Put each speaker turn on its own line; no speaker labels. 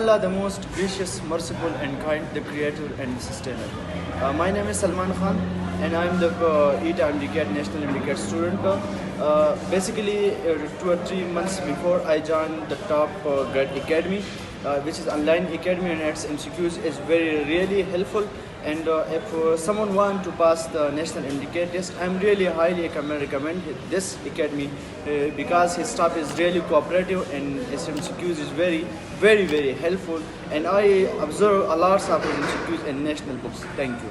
Allah, the most gracious, merciful and kind, the creator and sustainer. My name is Salman Khan and I am the MDCAT National MDCAT student. Basically, 2 or 3 months before I joined the TopGrade Academy, which is online academy, and its MCQs is really helpful. And if someone wants to pass the national MDCAT test, I'm really highly recommend this academy because his staff is really cooperative and his MCQs is very helpful. And I observe a lot of his MCQs in national books. Thank you.